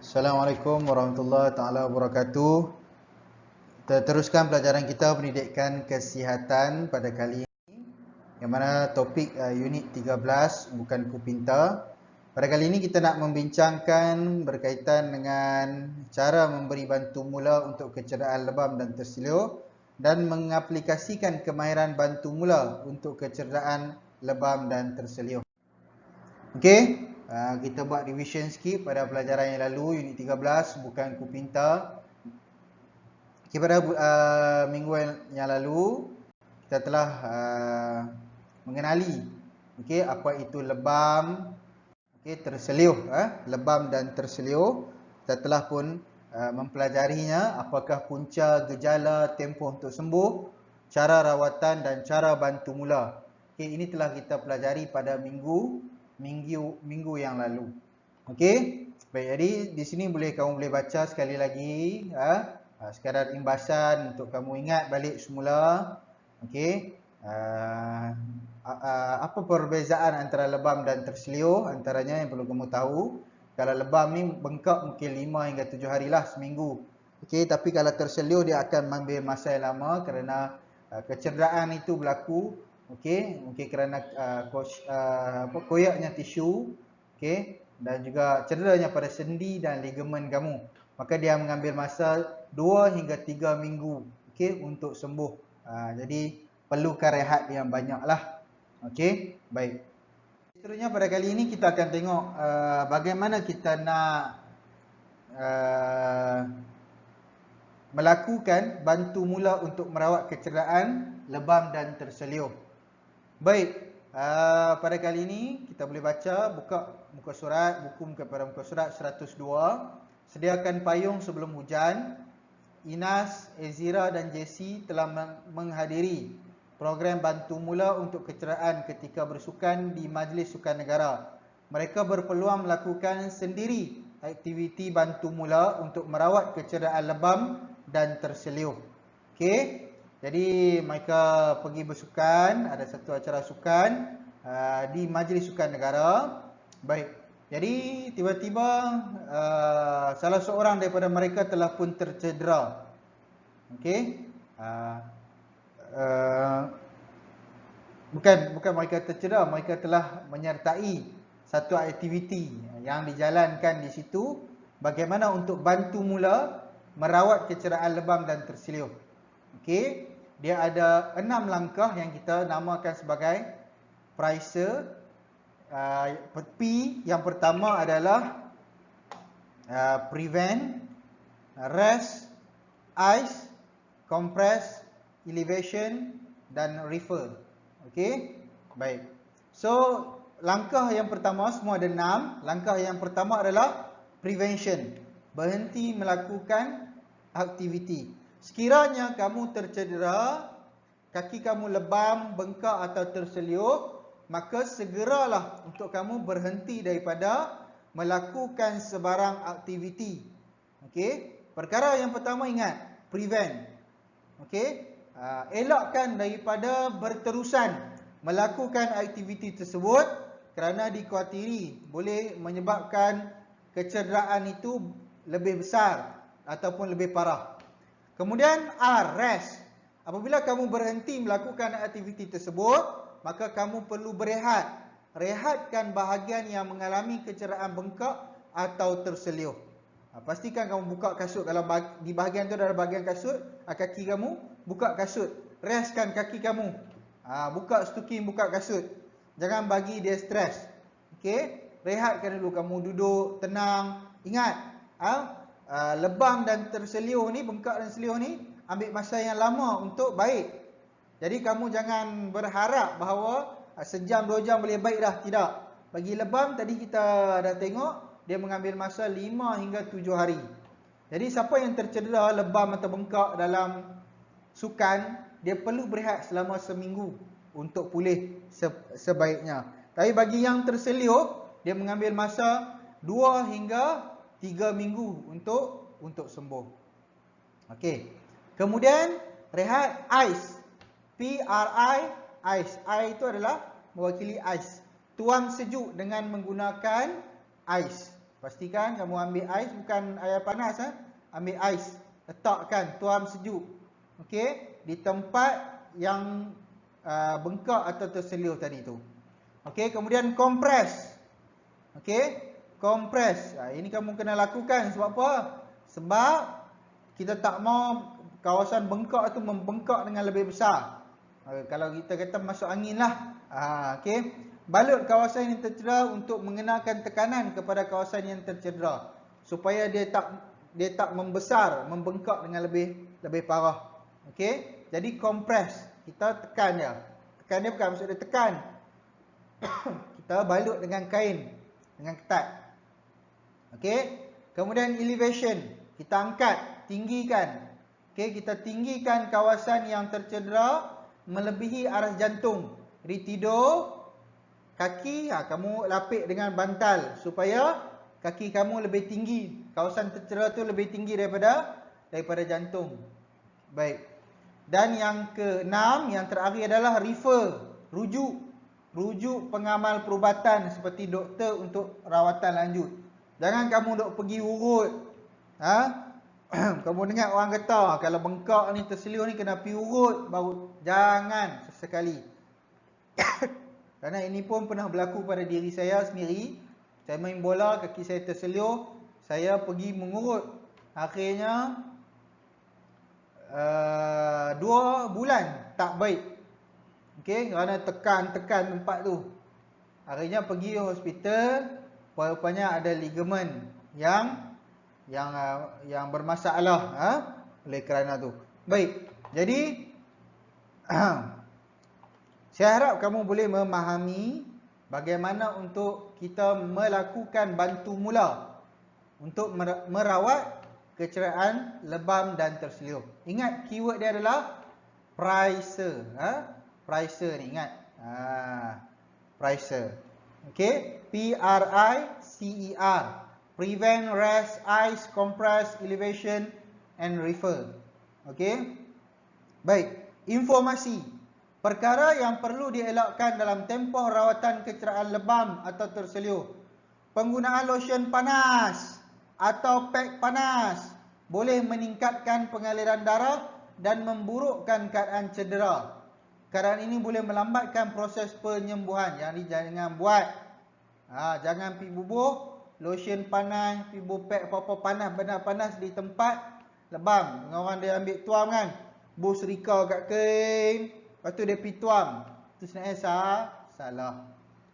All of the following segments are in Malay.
Assalamualaikum warahmatullahi taala wabarakatuh. Kita teruskan pelajaran kita pendidikan kesihatan pada kali ini, yang mana topik unit 13 bukan ku pinta. Pada kali ini kita nak membincangkan berkaitan dengan cara memberi bantu mula untuk kecederaan lebam dan terseluar dan mengaplikasikan kemahiran bantu mula untuk kecederaan lebam dan terseluar. Okey, kita buat revision sikit pada pelajaran yang lalu, unit 13 bukan ku pinta. Okay, pada minggu yang lalu kita telah mengenali apa itu lebam, terseluar, lebam dan terseluar. Kita telah pun mempelajarinya, apakah punca, gejala, tempoh untuk sembuh, cara rawatan dan cara bantu mula. Okay, ini telah kita pelajari pada minggu yang lalu. Okey, baik, jadi di sini kamu boleh baca sekali lagi, sekadar imbasan untuk kamu ingat balik semula. Okey, apa perbezaan antara lebam dan terseluar? Antaranya yang perlu kamu tahu, kalau lebam ni bengkak mungkin 5 hingga 7 hari lah, seminggu. Okey, tapi kalau terseluar dia akan mengambil masa yang lama kerana kecederaan itu berlaku. Okey, mungkin kerana koyaknya tisu, okey, dan juga cederanya pada sendi dan ligamen kamu. Maka dia mengambil masa 2 hingga 3 minggu, okey, untuk sembuh. Jadi perlukan rehat yang banyaklah. Okey, baik. Seterusnya pada kali ini kita akan tengok bagaimana kita nak melakukan bantu mula untuk merawat kecederaan lebam dan terseluar. Baik, pada kali ini kita boleh baca, buka muka surat, pada muka surat 102. Sediakan payung sebelum hujan. Inas, Ezira dan Jessie telah menghadiri program bantu mula untuk kecederaan ketika bersukan di Majlis Sukan Negara. Mereka berpeluang melakukan sendiri aktiviti bantu mula untuk merawat kecederaan lebam dan terseluar. Okey, jadi mereka pergi bersukan, ada satu acara sukan di Majlis Sukan Negara. Baik, jadi tiba-tiba salah seorang daripada mereka telah pun tercedera. Okey, bukan mereka tercedera, mereka telah menyertai satu aktiviti yang dijalankan di situ, bagaimana untuk bantu mula merawat kecederaan lebam dan terseluar. Okey, dia ada 6 langkah yang kita namakan sebagai PRISA. P yang pertama adalah prevent, rest, ice, compress, elevation dan refer. Okey, baik. So langkah yang pertama, semua ada 6. Langkah yang pertama adalah prevention, berhenti melakukan aktiviti. Sekiranya kamu tercedera, kaki kamu lebam, bengkak atau terseluar, maka segeralah untuk kamu berhenti daripada melakukan sebarang aktiviti. Okey, perkara yang pertama ingat, prevent. Okey, elakkan daripada berterusan melakukan aktiviti tersebut kerana dikhawatiri boleh menyebabkan kecederaan itu lebih besar ataupun lebih parah. Kemudian R, rest. Apabila kamu berhenti melakukan aktiviti tersebut, maka kamu perlu berehat. Rehatkan bahagian yang mengalami kecederaan bengkak atau terseluar. Pastikan kamu buka kasut. Kalau di bahagian tu ada bahagian kasut, kaki kamu, buka kasut. Restkan kaki kamu. Buka stuking, buka kasut. Jangan bagi dia stres. Okey, rehatkan dulu, kamu duduk tenang. Ingat, lebam dan terseluar ni, bengkak dan terseluar ni ambil masa yang lama untuk baik. Jadi kamu jangan berharap bahawa sejam 2 jam boleh baik dah. Tidak. Bagi lebam tadi kita dah tengok, dia mengambil masa 5 hingga 7 hari. Jadi siapa yang tercedera lebam atau bengkak dalam sukan, dia perlu berehat selama seminggu untuk pulih sebaiknya. Tapi bagi yang terseluar, dia mengambil masa 2 hingga 3 minggu untuk sembuh. Okey. Kemudian rehat, ice. PRI, ice. I itu adalah mewakili ice. Tuang sejuk dengan menggunakan ais. Pastikan kamu ambil ais, bukan air panas. Ambil ais, letakkan, tuam sejuk. Okey, di tempat yang bengkak atau terseluruh tadi tu. Okey, kemudian kompres. Okey, kompres. Ini kamu kena lakukan. Sebab apa? Sebab kita tak mau kawasan bengkak tu membengkak dengan lebih besar. Kalau kita kata masuk angin lah. Okey, balut kawasan yang tercedera untuk mengenakan tekanan kepada kawasan yang tercedera supaya dia tak membesar, membengkak dengan lebih parah. Okey, jadi kompres, kita tekan dia. Tekan dia bukan maksud dia tekan. Kita balut dengan kain, dengan ketat. Okey, kemudian elevation, kita angkat, tinggikan. Okey, kita tinggikan kawasan yang tercedera melebihi aras jantung. Jadi tidur, kaki kamu lapik dengan bantal supaya kaki kamu lebih tinggi. Kawasan tercedera tu lebih tinggi daripada jantung. Baik. Dan yang keenam, yang terakhir adalah refer, rujuk pengamal perubatan seperti doktor untuk rawatan lanjut. Jangan kamu dok pergi urut. Kamu dengar orang kata kalau bengkak ni, terseluruh ni kena pergi urut baru. Jangan sesekali. Kerana ini pun pernah berlaku pada diri saya sendiri. Saya main bola, kaki saya terseluruh, saya pergi mengurut. Akhirnya 2 bulan tak baik. Okey, kerana tekan tempat tu. Akhirnya pergi hospital, rupanya ada ligamen yang bermasalah oleh kerana tu. Baik. Jadi saya harap kamu boleh memahami bagaimana untuk kita melakukan bantu mula untuk merawat kecederaan lebam dan terseluruh. Ingat keyword dia adalah Pricer. Pricer ni ingat. Pricer. Okey, P-R-I-C-E-R. Prevent, rest, ice, compress, elevation and refer. Okey. Baik, informasi. Perkara yang perlu dielakkan dalam tempoh rawatan kecederaan lebam atau terseluruh. Penggunaan lotion panas atau pek panas boleh meningkatkan pengaliran darah dan memburukkan keadaan cedera. Keadaan ini boleh melambatkan proses penyembuhan. Jadi jangan buat. Jangan pergi bubuh lotion panas, pergi bubuh pek apa-apa panas, benda panas di tempat lebam. Dengan orang dia ambil tuam kan, buh serika kat kain, lepas tu dia pergi tuam. Itu sebenarnya salah.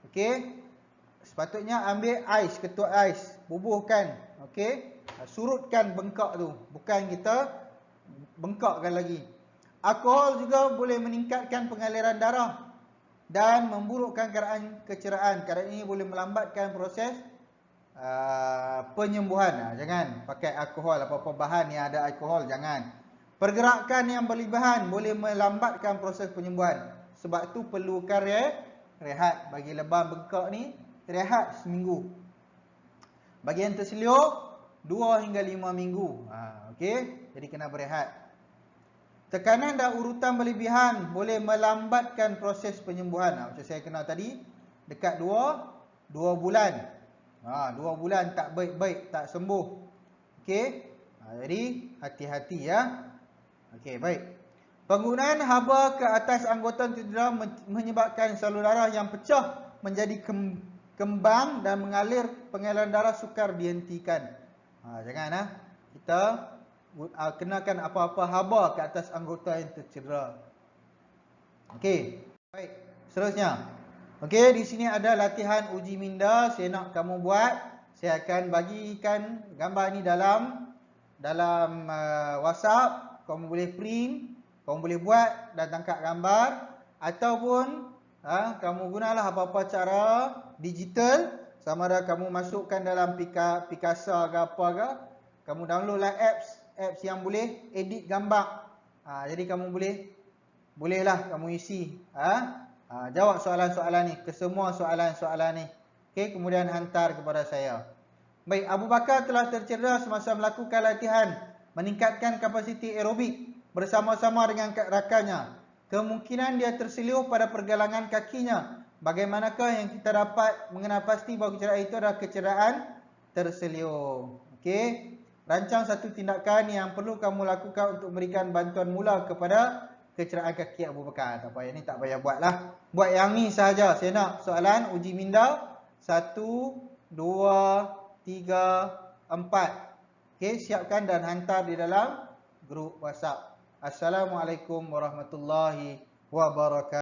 Okey, sepatutnya ambil ais, ketua ais, bubuhkan. Okey, surutkan bengkak tu, bukan kita bengkakkan lagi. Alkohol juga boleh meningkatkan pengaliran darah dan memburukkan keadaan kecederaan. Keadaan ini boleh melambatkan proses penyembuhan. Jangan pakai alkohol, apa-apa bahan yang ada alkohol, jangan. Pergerakan yang berlebihan boleh melambatkan proses penyembuhan. Sebab tu perlukan rehat. Bagi lebam bengkak ni, rehat seminggu. Bagi yang terseluruh, 2 hingga 5 minggu. Okey, jadi kena berehat. Tekanan dan urutan berlebihan boleh melambatkan proses penyembuhan. Macam saya kenal tadi, dekat 2 bulan. 2 bulan tak baik-baik, tak sembuh. Okey, jadi hati-hati ya. Okey, baik. Penggunaan haba ke atas anggota cedera menyebabkan salur darah yang pecah menjadi kembang dan mengalir, pengaliran darah sukar dihentikan. Jangan kita kenakan apa-apa haba ke atas anggota yang tercedera. Okey, baik. Seterusnya. Okey, di sini ada latihan uji minda. Saya nak kamu buat. Saya akan bagikan gambar ni dalam WhatsApp. Kamu boleh print, kamu boleh buat dan tangkap gambar, ataupun kamu gunalah apa-apa cara digital. Sama ada kamu masukkan dalam Picasa ke apa ke, kamu downloadlah apps yang boleh edit gambar. Jadi kamu bolehlah kamu isi jawab soalan-soalan ni, kesemua soalan-soalan ni. Okey, kemudian hantar kepada saya. Baik, Abu Bakar telah tercedera semasa melakukan latihan meningkatkan kapasiti aerobik bersama-sama dengan rakannya. Kemungkinan dia terseluruh pada pergelangan kakinya. Bagaimanakah yang kita dapat mengenal pasti bahawa kecederaan itu adalah kecederaan terselium. Okey. Rancang satu tindakan yang perlu kamu lakukan untuk memberikan bantuan mula kepada kecederaan kaki Abu Bakar. Tak payah ni, tak payah buatlah. Buat yang ni sahaja. Saya nak soalan uji minda 1, 2, 3, 4. Okey, siapkan dan hantar di dalam grup WhatsApp. Assalamualaikum warahmatullahi wabarakatuh.